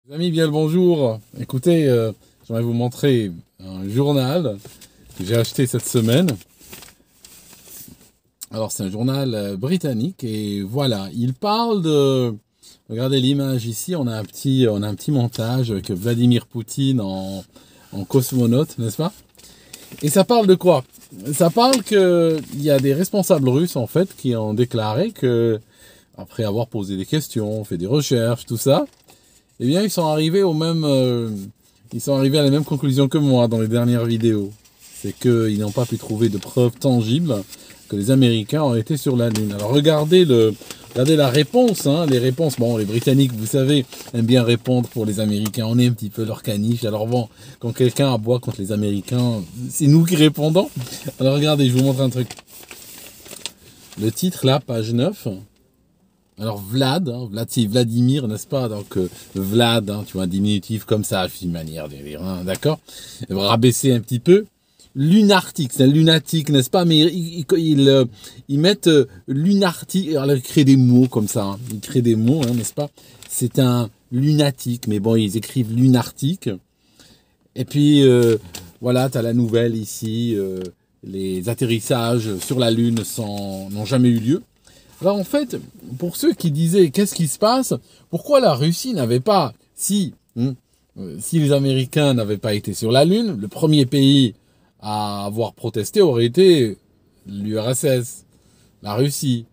Les amis, bien le bonjour. Écoutez, j'aimerais vous montrer un journal que j'ai acheté cette semaine. Alors, c'est un journal britannique et voilà, il parle de... Regardez l'image ici, on a un petit montage avec Vladimir Poutine en cosmonaute, n'est-ce pas? Et ça parle de quoi? Ça parle qu'il y a des responsables russes, en fait, qui ont déclaré que, après avoir posé des questions, fait des recherches, tout ça, eh bien, ils sont arrivés à la même conclusion que moi dans les dernières vidéos. C'est qu'ils n'ont pas pu trouver de preuves tangibles que les Américains ont été sur la Lune. Alors, regardez la réponse, hein, les réponses. Bon, les Britanniques, vous savez, aiment bien répondre pour les Américains. On est un petit peu leur caniche. Alors bon, quand quelqu'un aboie contre les Américains, c'est nous qui répondons. Alors, regardez, je vous montre un truc. Le titre, là, page 9. Alors Vlad, c'est Vladimir, n'est-ce pas? Donc Vlad, tu vois, un diminutif comme ça, c'est une manière de dire, hein, d'accord? Rabaisser un petit peu. Lunartique, c'est un lunatique, n'est-ce pas? Mais ils mettent lunatique, alors ils créent des mots comme ça, hein. Ils créent des mots, hein, n'est-ce pas? C'est un lunatique, mais bon, ils écrivent lunartique. Et puis, voilà, tu as la nouvelle ici, les atterrissages sur la Lune n'ont jamais eu lieu. Alors en fait, pour ceux qui disaient qu'est-ce qui se passe, pourquoi la Russie n'avait pas, si les Américains n'avaient pas été sur la Lune, le premier pays à avoir protesté aurait été l'URSS, la Russie.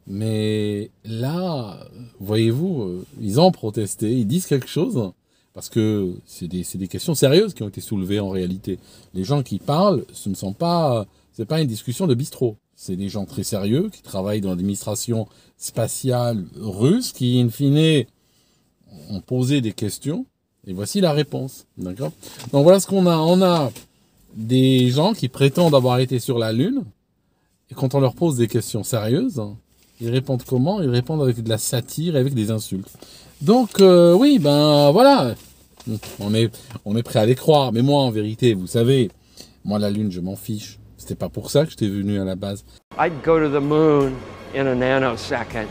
Mais là, voyez-vous, ils ont protesté, ils disent quelque chose, parce que c'est des questions sérieuses qui ont été soulevées en réalité. Les gens qui parlent, c'est pas une discussion de bistrot. C'est des gens très sérieux qui travaillent dans l'administration spatiale russe qui, in fine, ont posé des questions. Et voici la réponse. D'accord? Donc voilà ce qu'on a. On a des gens qui prétendent avoir été sur la Lune. Et quand on leur pose des questions sérieuses, ils répondent comment? Ils répondent avec de la satire et avec des insultes. Donc oui, ben voilà. On est prêt à les croire. Mais moi, en vérité, vous savez, moi, la Lune, je m'en fiche. C'était pas pour ça que j'étais venu à la base. I'd go to the moon in a nanosecond.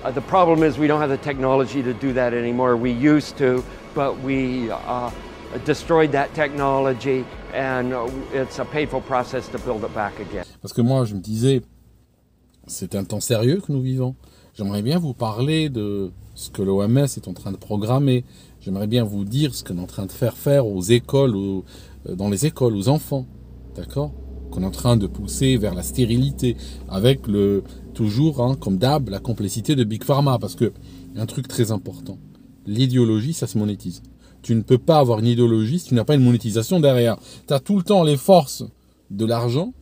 The problem is we don't have the technology to do that anymore. We used to, but we destroyed that technology and it's a painful process to build it back again. Parce que moi, je me disais, c'est un temps sérieux que nous vivons. J'aimerais bien vous parler de ce que l'OMS est en train de programmer. J'aimerais bien vous dire ce qu'on est en train de faire aux écoles, dans les écoles, aux enfants. D'accord? Qu'on est en train de pousser vers la stérilité, avec toujours, comme d'hab, la complicité de Big Pharma, parce que y a un truc très important, l'idéologie, ça se monétise. Tu ne peux pas avoir une idéologie si tu n'as pas une monétisation derrière. Tu as tout le temps les forces de l'argent,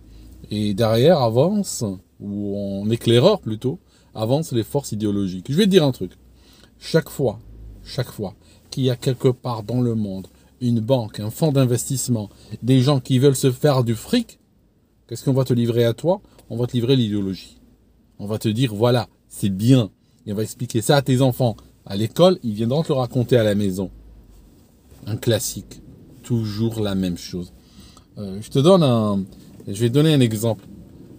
et derrière avance, ou en éclaireur plutôt, avancent les forces idéologiques. Je vais te dire un truc, chaque fois qu'il y a quelque part dans le monde une banque, un fonds d'investissement, des gens qui veulent se faire du fric, qu'est-ce qu'on va te livrer à toi? On va te livrer l'idéologie. On va te dire, voilà, c'est bien. Et on va expliquer ça à tes enfants. À l'école, ils viendront te le raconter à la maison. Un classique. Toujours la même chose. Je vais te donner un exemple.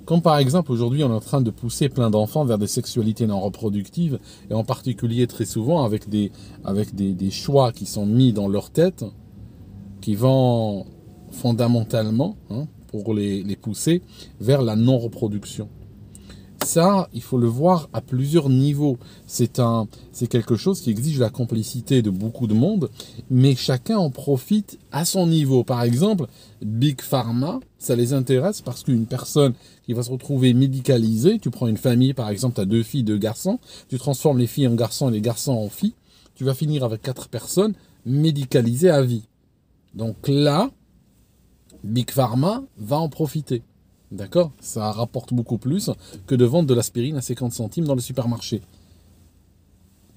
Comme par exemple, aujourd'hui, on est en train de pousser plein d'enfants vers des sexualités non reproductives, et en particulier très souvent avec des choix qui sont mis dans leur tête, qui vont fondamentalement, pour les pousser vers la non-reproduction. Ça, il faut le voir à plusieurs niveaux. C'est quelque chose qui exige la complicité de beaucoup de monde, mais chacun en profite à son niveau. Par exemple, Big Pharma, ça les intéresse parce qu'une personne qui va se retrouver médicalisée, tu prends une famille, par exemple, tu as 2 filles, 2 garçons, tu transformes les filles en garçons et les garçons en filles, tu vas finir avec 4 personnes médicalisées à vie. Donc là, Big Pharma va en profiter. D'accord? Ça rapporte beaucoup plus que de vendre de l'aspirine à 50 centimes dans le supermarché.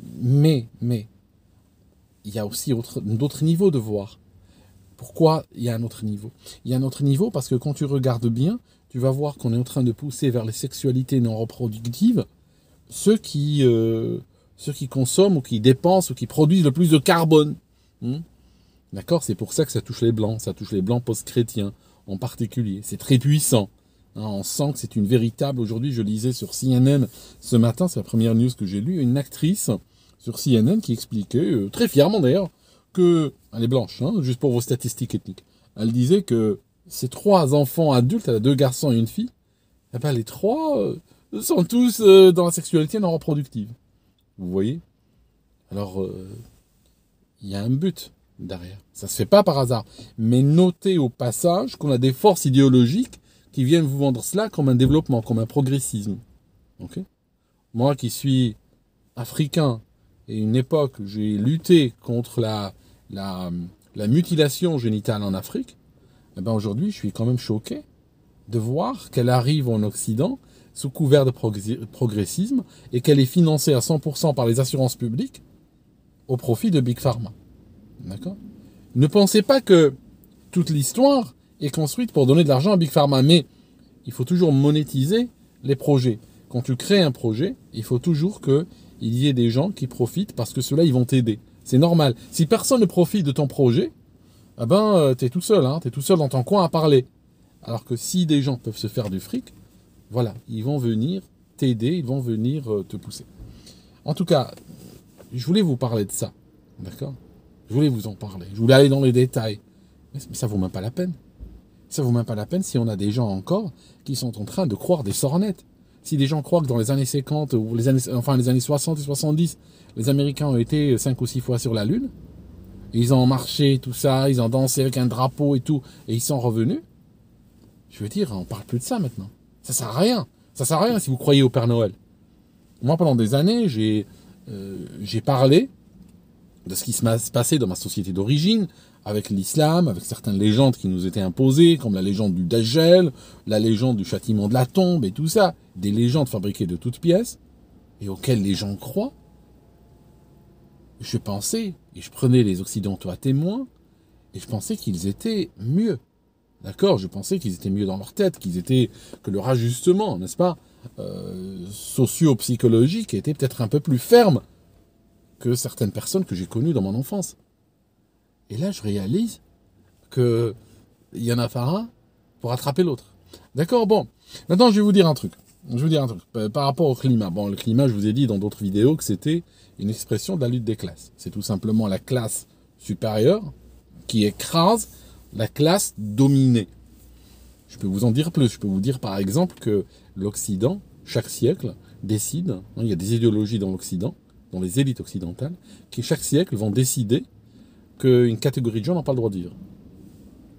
Mais, il y a aussi d'autres niveaux de voir. Pourquoi il y a un autre niveau? Il y a un autre niveau parce que quand tu regardes bien, tu vas voir qu'on est en train de pousser vers les sexualités non reproductives ceux qui consomment ou qui dépensent ou qui produisent le plus de carbone. D'accord? C'est pour ça que ça touche les blancs post-chrétiens en particulier. C'est très puissant. On sent que c'est une véritable... Aujourd'hui, je lisais sur CNN ce matin, c'est la première news que j'ai lue, une actrice sur CNN qui expliquait, très fièrement d'ailleurs, que, elle est blanche, hein, juste pour vos statistiques ethniques, elle disait que ces 3 enfants adultes, elle a 2 garçons et une fille, eh ben les 3 sont tous dans la sexualité non reproductive. Vous voyez? Alors, il y a un but derrière. Ça se fait pas par hasard. Mais notez au passage qu'on a des forces idéologiques qui viennent vous vendre cela comme un développement, comme un progressisme. Okay? Moi qui suis africain, et une époque, j'ai lutté contre la mutilation génitale en Afrique, eh ben aujourd'hui, je suis quand même choqué de voir qu'elle arrive en Occident sous couvert de progressisme et qu'elle est financée à 100% par les assurances publiques au profit de Big Pharma. D'accord ? Ne pensez pas que toute l'histoire est construite pour donner de l'argent à Big Pharma, mais il faut toujours monétiser les projets. Quand tu crées un projet, il faut toujours qu'il y ait des gens qui profitent parce que ceux-là, ils vont t'aider. C'est normal. Si personne ne profite de ton projet, eh ben, t'es tout seul, hein, t'es tout seul dans ton coin à parler. Alors que si des gens peuvent se faire du fric, voilà, ils vont venir t'aider, ils vont venir te pousser. En tout cas, je voulais vous parler de ça, d'accord ? Je voulais vous en parler, je voulais aller dans les détails. Mais ça vaut même pas la peine. Ça vaut même pas la peine si on a des gens encore qui sont en train de croire des sornettes. Si des gens croient que dans les années 50, ou les années 60 et 70, les Américains ont été 5 ou 6 fois sur la Lune, ils ont marché, tout ça, ils ont dansé avec un drapeau et tout, et ils sont revenus, je veux dire, on parle plus de ça maintenant. Ça sert à rien. Ça sert à rien si vous croyez au Père Noël. Moi, pendant des années, j'ai parlé de ce qui se passait dans ma société d'origine, avec l'islam, avec certaines légendes qui nous étaient imposées, comme la légende du Dajjal, la légende du châtiment de la tombe et tout ça. Des légendes fabriquées de toutes pièces, et auxquelles les gens croient. Je pensais, et je prenais les Occidentaux à témoin, et je pensais qu'ils étaient mieux. D'accord, je pensais qu'ils étaient mieux dans leur tête, que leur ajustement, n'est-ce pas, socio-psychologique était peut-être un peu plus ferme que certaines personnes que j'ai connues dans mon enfance. Et là, je réalise qu'il y en a pas un pour attraper l'autre. D'accord, bon. Maintenant, je vais vous dire un truc. Par rapport au climat. Bon, le climat, je vous ai dit dans d'autres vidéos que c'était une expression de la lutte des classes. C'est tout simplement la classe supérieure qui écrase la classe dominée. Je peux vous en dire plus. Je peux vous dire par exemple que l'Occident, chaque siècle, décide, il y a des idéologies dans l'Occident, dans les élites occidentales, qui chaque siècle vont décider qu'une catégorie de gens n'a pas le droit de vivre.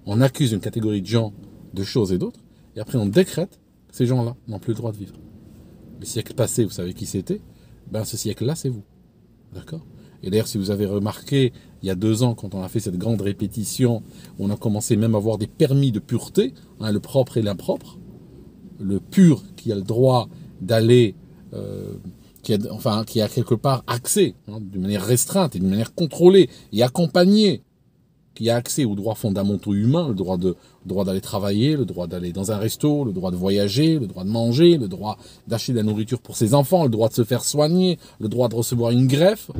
On accuse une catégorie de gens de choses et d'autres, et après on décrète que ces gens-là n'ont plus le droit de vivre. Le siècle passé, vous savez qui c'était ? Ben ce siècle-là, c'est vous. D'accord ? Et d'ailleurs, si vous avez remarqué, il y a 2 ans, quand on a fait cette grande répétition, on a commencé même à avoir des permis de pureté, le propre et l'impropre. Le pur qui a le droit d'aller, qui a quelque part accès, d'une manière restreinte et d'une manière contrôlée et accompagnée, qui a accès aux droits fondamentaux humains, le droit d'aller travailler, le droit d'aller dans un resto, le droit de voyager, le droit de manger, le droit d'acheter de la nourriture pour ses enfants, le droit de se faire soigner, le droit de recevoir une greffe.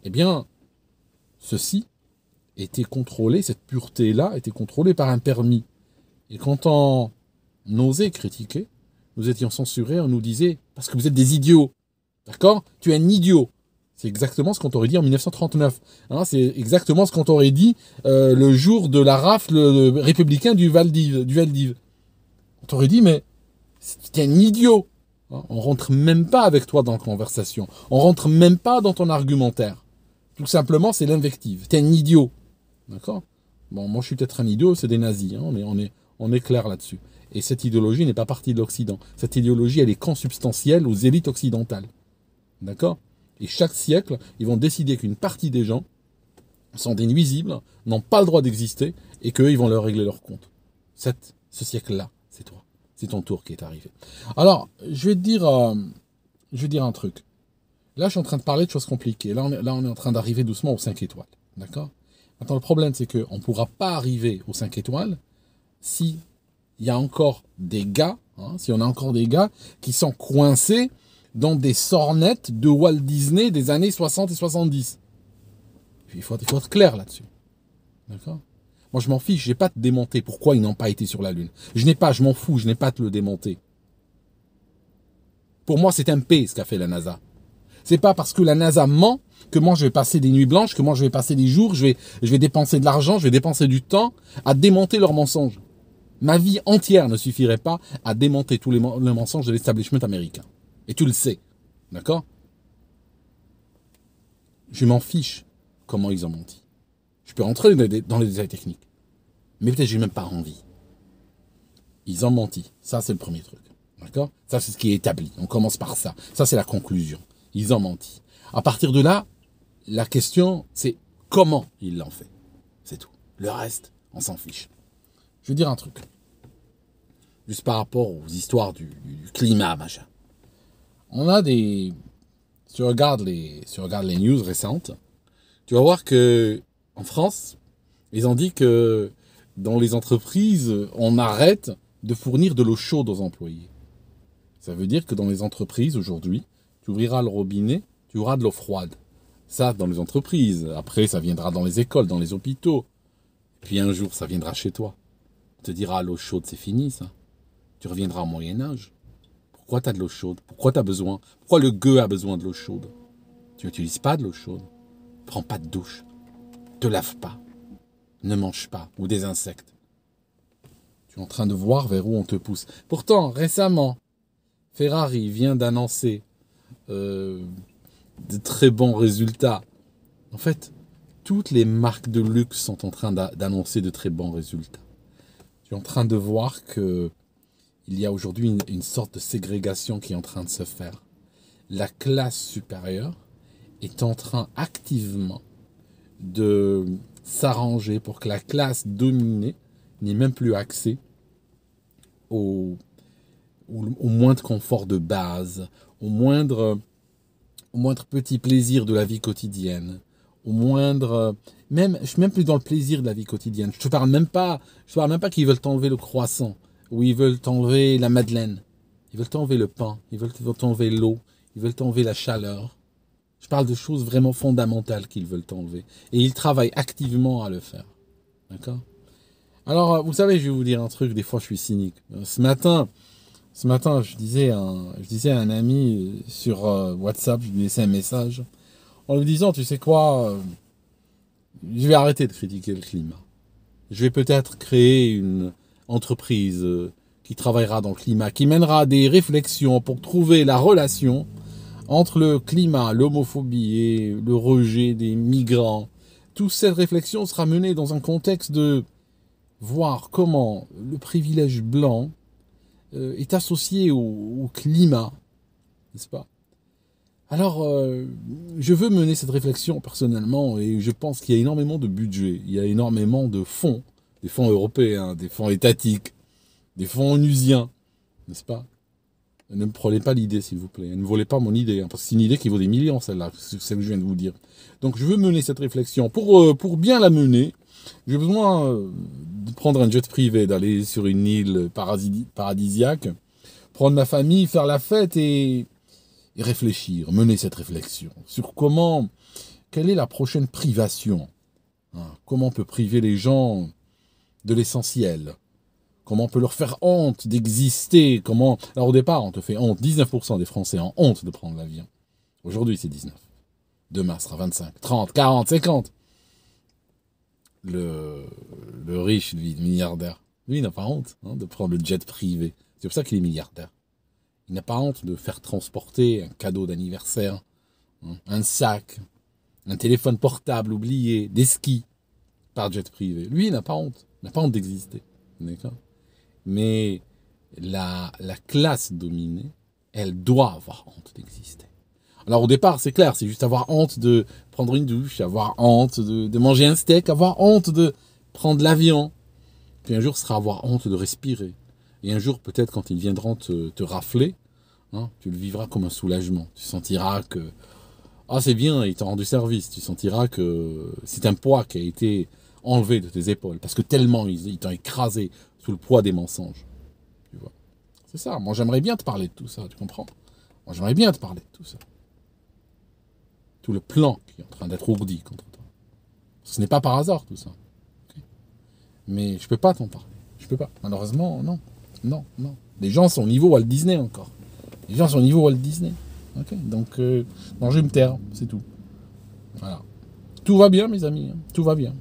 Eh bien, ceci était contrôlé, cette pureté-là était contrôlée par un permis. Et quand on osait critiquer, nous étions censurés, on nous disait « parce que vous êtes des idiots ». D'accord ? Tu es un idiot. C'est exactement ce qu'on t'aurait dit en 1939. C'est exactement ce qu'on t'aurait dit le jour de la rafle républicain du Val d'Ive. On t'aurait dit « mais tu es un idiot ». On rentre même pas avec toi dans la conversation. On rentre même pas dans ton argumentaire. Tout simplement, c'est l'invective. T'es un idiot. D'accord ? Bon, moi, je suis peut-être un idiot, c'est des nazis. On est clair là-dessus. Et cette idéologie n'est pas partie de l'Occident. Cette idéologie, elle est consubstantielle aux élites occidentales. D'accord ? Et chaque siècle, ils vont décider qu'une partie des gens sont des nuisibles, n'ont pas le droit d'exister, et qu'eux, ils vont leur régler leur compte. Ce siècle-là, c'est toi. C'est ton tour qui est arrivé. Alors, je vais te dire un truc. Là, je suis en train de parler de choses compliquées. Là, on est en train d'arriver doucement aux 5 étoiles. D'accord ? Maintenant, le problème, c'est qu'on ne pourra pas arriver aux 5 étoiles si il y a encore des gars, si on a encore des gars qui sont coincés dans des sornettes de Walt Disney des années 60 et 70. Puis, il faut être clair là-dessus. D'accord ? Moi, je m'en fiche, je n'ai pas à te démonter pourquoi ils n'ont pas été sur la Lune. Je m'en fous, je n'ai pas à te le démonter. Pour moi, c'est un P ce qu'a fait la NASA. C'est pas parce que la NASA ment que moi je vais passer des nuits blanches, que moi je vais passer des jours, je vais dépenser de l'argent, je vais dépenser du temps à démonter leurs mensonges. Ma vie entière ne suffirait pas à démonter tous les mensonges de l'establishment américain. Et tu le sais. D'accord? Je m'en fiche comment ils ont menti. Je peux rentrer dans les détails techniques. Mais peut-être j'ai même pas envie. Ils ont menti. Ça, c'est le premier truc. D'accord? Ça, c'est ce qui est établi. On commence par ça. Ça, c'est la conclusion. Ils ont menti. À partir de là, la question, c'est comment ils l'ont fait. C'est tout. Le reste, on s'en fiche. Je vais dire un truc. Juste par rapport aux histoires du climat, machin. On a des... Si tu regardes les news récentes, tu vas voir que en France, ils ont dit que dans les entreprises, on arrête de fournir de l'eau chaude aux employés. Ça veut dire que dans les entreprises, aujourd'hui, tu ouvriras le robinet, tu auras de l'eau froide. Ça, dans les entreprises. Après, ça viendra dans les écoles, dans les hôpitaux. Puis un jour, ça viendra chez toi. On te dira, l'eau chaude, c'est fini, ça. Tu reviendras au Moyen-Âge. Pourquoi tu as de l'eau chaude? Pourquoi tu as besoin? Pourquoi le gueux a besoin de l'eau chaude? Tu n'utilises pas de l'eau chaude. Prends pas de douche. Te lave pas. Ne mange pas. Ou des insectes. Tu es en train de voir vers où on te pousse. Pourtant, récemment, Ferrari vient d'annoncer de très bons résultats. En fait, toutes les marques de luxe sont en train d'annoncer de très bons résultats. Tu es en train de voir que il y a aujourd'hui une sorte de ségrégation qui est en train de se faire. La classe supérieure est en train activement de s'arranger pour que la classe dominée n'ait même plus accès au moindre confort de base, au moindre petit plaisir de la vie quotidienne, au moindre... je suis même plus dans le plaisir de la vie quotidienne. Je te parle même pas qu'ils veulent t'enlever le croissant, ou ils veulent t'enlever la madeleine. Ils veulent t'enlever le pain, ils veulent t'enlever l'eau, ils veulent t'enlever la chaleur. Je parle de choses vraiment fondamentales qu'ils veulent t'enlever. Et ils travaillent activement à le faire. D'accord? Alors, vous savez, je vais vous dire un truc, des fois je suis cynique. Ce matin, je disais à un ami sur WhatsApp, je lui laissais un message, en lui disant, tu sais quoi, je vais arrêter de critiquer le climat. Je vais peut-être créer une entreprise qui travaillera dans le climat, qui mènera des réflexions pour trouver la relation entre le climat, l'homophobie et le rejet des migrants. Toute cette réflexion sera menée dans un contexte de voir comment le privilège blanc est associé au climat, n'est-ce pas? Alors, je veux mener cette réflexion personnellement et je pense qu'il y a énormément de budget, il y a énormément de fonds, des fonds européens, des fonds étatiques, des fonds onusiens, n'est-ce pas? Ne me prenez pas l'idée, s'il vous plaît. Ne volez pas mon idée, parce que c'est une idée qui vaut des millions, celle-là, c'est ce que je viens de vous dire. Donc, je veux mener cette réflexion. Pour bien la mener, j'ai besoin de prendre un jet privé, d'aller sur une île paradisiaque, prendre ma famille, faire la fête et réfléchir, mener cette réflexion sur quelle est la prochaine privation. Comment on peut priver les gens de l'essentiel? Comment on peut leur faire honte d'exister? Alors au départ, on te fait honte. 19% des Français ont honte de prendre l'avion. Aujourd'hui, c'est 19. Demain, ce sera 25, 30, 40, 50. Le riche, lui, le milliardaire, lui, il n'a pas honte de prendre le jet privé. C'est pour ça qu'il est milliardaire. Il n'a pas honte de faire transporter un cadeau d'anniversaire, un sac, un téléphone portable oublié, des skis, par jet privé. Lui, il n'a pas honte. Il n'a pas honte d'exister. D'accord? Mais la classe dominée, elle doit avoir honte d'exister. Alors au départ, c'est clair, c'est juste avoir honte de prendre une douche, avoir honte de manger un steak, avoir honte de prendre l'avion. Puis un jour, ce sera avoir honte de respirer. Et un jour, peut-être, quand ils viendront te rafler, tu le vivras comme un soulagement. Tu sentiras que, c'est bien, ils t'ont rendu service. Tu sentiras que c'est un poids qui a été enlevé de tes épaules. Parce que tellement ils t'ont écrasé sous le poids des mensonges. Tu vois. C'est ça. Moi, j'aimerais bien te parler de tout ça. Tu comprends? Moi, j'aimerais bien te parler de tout ça. Tout le plan qui est en train d'être ourdi contre toi. Ce n'est pas par hasard, tout ça. Okay. Mais je peux pas t'en parler. Je peux pas. Malheureusement, non. Non. Les gens sont au niveau Walt Disney encore. Les gens sont au niveau Walt Disney. Ok, donc, bon, je vais me taire, c'est tout. Voilà. Tout va bien, mes amis. Hein. Tout va bien.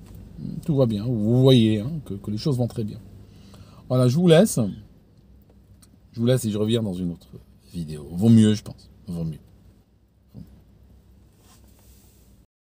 Tout va bien. Vous voyez hein, que les choses vont très bien. Voilà, je vous laisse. Je vous laisse et je reviens dans une autre vidéo. Vaut mieux, je pense. Vaut mieux.